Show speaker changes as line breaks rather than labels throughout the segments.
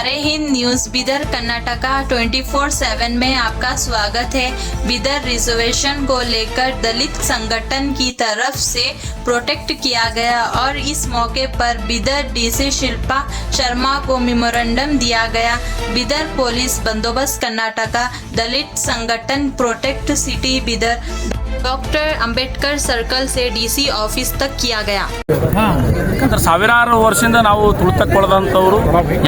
हमारे हिंद न्यूज बिदर कर्नाटका 24/7 में आपका स्वागत है। बिदर रिजर्वेशन को लेकर दलित संगठन की तरफ से प्रोटेक्ट किया गया और इस मौके पर बिदर डीसी शिल्पा शर्मा को मेमोरेंडम दिया गया। बिदर पुलिस बंदोबस्त कर्नाटका दलित संगठन protect city Bidar doctor Ambedkar circle से डीसी ऑफिस तक किया गया।
ಯಾಕಂದ್ರೆ ಸಾವಿರಾರು ವರ್ಷದಿಂದ ನಾವು ತುಳಿತಕ್ಕೊಳದಂಥವ್ರು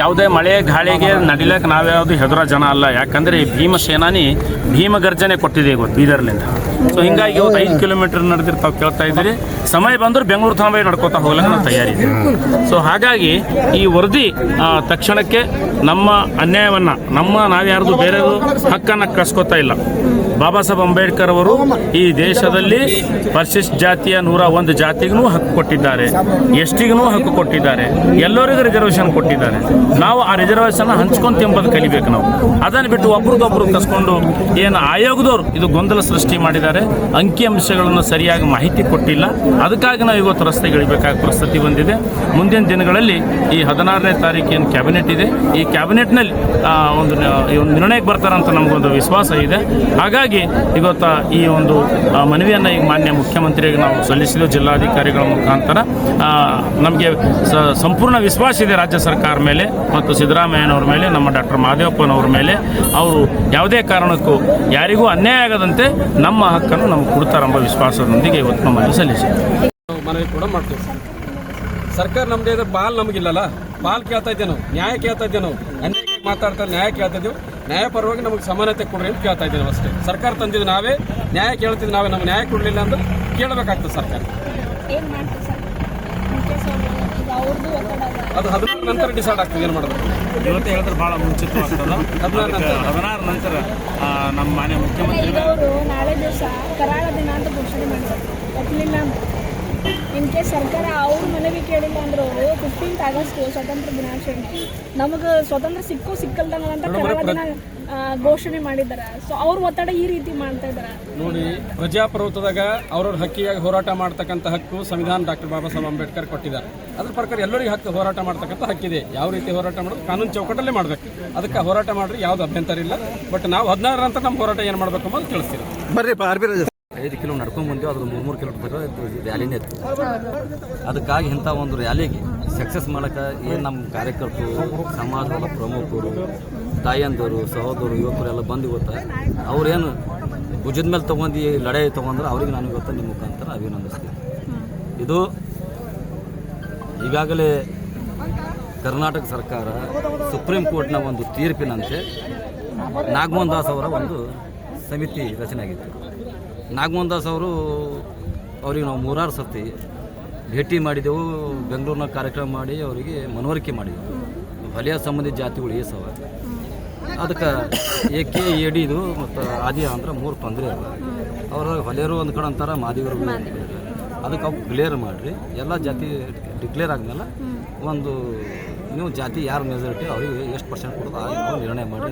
ಯಾವುದೇ ಮಳೆ ಗಾಳಿಗೆ ನಡಿಲಕ್ಕೆ ನಾವ್ಯಾವುದು ಹೆದರೋ ಜನ ಅಲ್ಲ. ಯಾಕಂದರೆ ಭೀಮ ಸೇನಾನಿ ಭೀಮ ಗರ್ಜನೆ ಕೊಟ್ಟಿದೆ ಇವತ್ತು ಬೀದರ್ಲಿಂದ. ಸೊ ಹಿಂಗಾಗಿ ಇವತ್ತು 5 ಕಿಲೋಮೀಟರ್ ನಡೆದಿರ್ತಾವೆ ಕೇಳ್ತಾ ಇದ್ದೀರಿ. ಸಮಯ ಬಂದರೂ ಬೆಂಗಳೂರು ತನಕ ನಡ್ಕೋತಾ ಹೋಗ್ಲಿಕ್ಕೆ ನಾವು ತಯಾರಿದ್ದೀವಿ. ಸೊ ಹಾಗಾಗಿ ಈ ವರದಿ ತಕ್ಷಣಕ್ಕೆ ನಮ್ಮ ಅನ್ಯಾಯವನ್ನು ನಾವ್ಯಾರ್ದು ಬೇರೆದು ಹಕ್ಕನ್ನು ಕಸ್ಕೋತಾ ಇಲ್ಲ. ಬಾಬಾ ಸಾಹೇಬ್ ಅಂಬೇಡ್ಕರ್ ಅವರು ಈ ದೇಶದಲ್ಲಿ ಪರಿಶಿಷ್ಟ ಜಾತಿಯ 101 ಜಾತಿಗೂ ಹಕ್ಕು ಕೊಟ್ಟಿದ್ದಾರೆ, ಎಸ್ಟಿಗೂ ಹಕ್ಕು ಕೊಟ್ಟಿದ್ದಾರೆ, ಎಲ್ಲರಿಗೂ ರಿಸರ್ವೇಷನ್ ಕೊಟ್ಟಿದ್ದಾರೆ. ನಾವು ಆ ರಿಸರ್ವೇಷನ್ ಹಂಚ್ಕೊಂಡು ತಿಂಬದು ಕಲಿಬೇಕು. ನಾವು ಅದನ್ನು ಬಿಟ್ಟು ಒಬ್ರಿಗೊಬ್ರು ಕಸ್ಕೊಂಡು ಏನು ಆಯೋಗದವರು ಇದು ಗೊಂದಲ ಸೃಷ್ಟಿ ಮಾಡಿದ್ದಾರೆ. ಅಂಕಿಅಂಶಗಳನ್ನು ಸರಿಯಾಗಿ ಮಾಹಿತಿ ಕೊಟ್ಟಿಲ್ಲ. ಅದಕ್ಕಾಗಿ ನಾವು ಇವತ್ತು ರಸ್ತೆಗಿಳಿಬೇಕಾದ ಪರಿಸ್ಥಿತಿ ಬಂದಿದೆ. ಮುಂದಿನ ದಿನಗಳಲ್ಲಿ ಈ 16ನೇ ತಾರೀಕು ಏನು ಕ್ಯಾಬಿನೆಟ್ ಇದೆ, ಈ ಕ್ಯಾಬಿನೆಟ್ನಲ್ಲಿ ಒಂದು ನಿರ್ಣಯಕ್ಕೆ ಬರ್ತಾರಂತ ನಮಗೊಂದು ವಿಶ್ವಾಸ ಇದೆ. ಹಾಗಾಗಿ ಇವತ್ತು ಈ ಒಂದು ಮನವಿಯನ್ನು ಈಗ ಮಾನ್ಯ ಮುಖ್ಯಮಂತ್ರಿಗೆ ನಾವು ಸಲ್ಲಿಸಿದೆವು ಜಿಲ್ಲಾಧಿಕಾರಿಗಳ ಮುಖಾಂತರ. ನಮಗೆ ಸಂಪೂರ್ಣ ವಿಶ್ವಾಸ ಇದೆ ರಾಜ್ಯ ಸರ್ಕಾರ ಮೇಲೆ ಮತ್ತು ಸಿದ್ದರಾಮಯ್ಯನವ್ರ ಮೇಲೆ, ನಮ್ಮ ಡಾಕ್ಟರ್ ಮಹದೇವಪ್ಪನವ್ರ ಮೇಲೆ. ಅವರು ಯಾವುದೇ ಕಾರಣಕ್ಕೂ ಯಾರಿಗೂ ಅನ್ಯಾಯ ಆಗದಂತೆ ನಮ್ಮ ಹಕ್ಕನ್ನು ನಮಗೆ ಕೊಡ್ತಾರೆಂಬ ವಿಶ್ವಾಸದೊಂದಿಗೆ ಇವತ್ತು ನಮ್ಮಲ್ಲಿ ಸಲ್ಲಿಸಿದೆ.
ಮನವಿ ಕೂಡ ಮಾಡ್ತೀವಿ. ಸರ್ಕಾರ ನಮ್ಮದೇ ಪಾಲ್ ನಮಗಿಲ್ಲಲ್ಲ, ಪಾಲ್ ಕೇಳ್ತಾ ಇದ್ದೇವೆ ನಾವು, ನ್ಯಾಯ ಕೇಳ್ತಾ ಇದ್ದೇವೆ ನಾವು. ಅನ್ಯಾಯ ಮಾತಾಡ್ತಾರೆ, ನ್ಯಾಯ ಕೇಳ್ತಾ ಇದ್ದೇವೆ. ನ್ಯಾಯ ಪರವಾಗಿ ನಮಗೆ ಸಮಾನತೆ ಕೊಡ್ರಿ ಅಂತ ಕೇಳ್ತಾ ಇದ್ದೇವೆ ಅಷ್ಟೇ. ಸರ್ಕಾರ ತಂದಿದ್ದು ನಾವೇ, ನ್ಯಾಯ ಕೇಳ್ತಿದ್ದು ನಾವೇ. ನಮ್ಗೆ ನ್ಯಾಯ ಕೊಡಲಿಲ್ಲ ಅಂದ್ರೆ ಕೇಳಬೇಕಾಗ್ತದೆ ಸರ್ಕಾರ. ಅದು 16 ನಂತರ ಡಿಸೈಡ್ ಆಗ್ತದೆ ಏನು ಮಾಡೋದು.
ಇವತ್ತು ಹೇಳಿದ್ರೆ ಭಾಳ ಮುಂಚಿತವಾಗ್ತದೆ. 16 ನಂತರ ನಮ್ಮ ಮಾನ್ಯ ಮುಖ್ಯಮಂತ್ರಿ
ನಾಳೆ ದಿವಸ ಕರಾಳ ದಿನ ಅಂತ ಘೋಷಣೆ ಮಾಡಿದ್ದಾರೆ. ಇನ್ ಕೇಸ್ ಸರ್ಕಾರ ಅವ್ರ ಮನವಿ ಕೇಳಿಲ್ಲ ಅಂದ್ರು 15th ಆಗಸ್ಟ್ ಸ್ವಾತಂತ್ರ್ಯ ದಿನಾಚರಣೆ ನಮಗೆ ಸ್ವಾತಂತ್ರ್ಯ ಸಿಕ್ಕಲ್ದಂಗ ಅಂತ ಕರಾಳ ದಿನ ಘೋಷಣೆ ಮಾಡಿದ್ದಾರೆ. ಸೊ ಅವ್ರ ಒತ್ತಡ ಈ ರೀತಿ ಮಾಡ್ತಾ ಇದ್ದಾರೆ
ನೋಡಿ. ಪ್ರಜಾಪ್ರಭುತ್ವದಾಗ ಅವ್ರವ್ರ ಹಕ್ಕಿಗಾಗಿ ಹೋರಾಟ ಮಾಡ್ತಕ್ಕಂಥ ಹಕ್ಕು ಸಂವಿಧಾನ ಡಾಕ್ಟರ್ ಬಾಬಾ ಸಾಹೇಬ್ ಅಂಬೇಡ್ಕರ್ ಕೊಟ್ಟಿದ್ದಾರೆ. ಅದ್ರ ಪ್ರಕಾರ ಎಲ್ಲರಿಗೂ ಹಕ್ಕು ಹೋರಾಟ ಮಾಡ್ತಕ್ಕಂಥ ಹಕ್ಕಿದೆ. ಯಾವ ರೀತಿ ಹೋರಾಟ ಮಾಡೋದು ಕಾನೂನು ಚೌಕಟ್ಟಲ್ಲೇ ಮಾಡಬೇಕು. ಅದಕ್ಕೆ ಹೋರಾಟ ಮಾಡ್ರಿ, ಯಾವ್ದು ಅಭ್ಯಂತರ ಇಲ್ಲ. ಬಟ್ ನಾವು 16 ನಂತರ ನಮ್ಮ ಹೋರಾಟ ಏನು ಮಾಡಬೇಕು ಅನ್ನೋದು ತಿಳಿಸ್ತೀವಿ.
ಬರ್ರಿ 5 ಕಿಲೋ ನಡ್ಕೊಂಡು ಬಂದೆವು. ಅದ್ರ 3 ಕಿಲೋಮೀಟರ್ ರ್ಯಾಲಿನೇ ಇತ್ತು. ಅದಕ್ಕಾಗಿ ಇಂಥ ಒಂದು ರ್ಯಾಲಿಗೆ ಸಕ್ಸಸ್ ಮಾಡೋಕ್ಕೆ ಏನು ನಮ್ಮ ಕಾರ್ಯಕರ್ತರು, ಸಮಾಜದ ಪ್ರಮುಖರು, ತಾಯಂದರು, ಸಹೋದರರು, ಯುವಕರು ಎಲ್ಲ ಬಂದು ಇವತ್ತು ಅವ್ರೇನು ಭುಜದ ಮೇಲೆ ತೊಗೊಂಡು ಲಡಾಯಿ ತೊಗೊಂಡ್ರೆ ಅವ್ರಿಗೆ ನಾನು ಇವತ್ತು ನಿಮ್ಮ ಮುಖಾಂತರ ಅಭಿನಂದಿಸ್ತೀನಿ. ಇದು ಈಗಾಗಲೇ ಕರ್ನಾಟಕ ಸರ್ಕಾರ ಸುಪ್ರೀಂ ಕೋರ್ಟ್ನ ಒಂದು ತೀರ್ಪಿನಂತೆ ನಾಗಮೋಹನ್ ದಾಸ್ ಅವರ ಒಂದು ಸಮಿತಿ ರಚನೆ ಆಗಿತ್ತು. ನಾಗಮೋಹನ್ ದಾಸ್ ಅವ್ರಿಗೆ ನಾವು 3-6 ಸರ್ತಿ ಭೇಟಿ ಮಾಡಿದೆವು. ಬೆಂಗಳೂರಿನ ಕಾರ್ಯಕ್ರಮ ಮಾಡಿ ಅವರಿಗೆ ಮನವರಿಕೆ ಮಾಡಿದೆವು. ವಲಯ ಸಂಬಂಧಿತ ಜಾತಿಗಳು ಏಸವ, ಅದಕ್ಕೆ ಏಕೆ ಎಡಿದು ಮತ್ತು ಆದಿ ಅಂದ್ರೆ 3 ತೊಂದರೆ ಅಲ್ಲ. ಅವ್ರ ಹೊಲೆಯರು ಒಂದು ಕಡೆ ಅಂತಾರೆ, ಮಾದಿಗರು ಅದಕ್ಕೆ ಅವ್ರು ಕ್ಲಿಯರ್ ಮಾಡಿರಿ. ಎಲ್ಲ ಜಾತಿ ಡಿಕ್ಲೇರ್ ಆದ್ಮೇಲೆ ಒಂದು ನೀವು ಜಾತಿ ಯಾರು ಮೆಜಾರಿಟಿ ಅವ್ರಿಗೆ ಎಷ್ಟು % ಕೊಡೋದು ಆ ನಿರ್ಣಯ ಮಾಡಿ.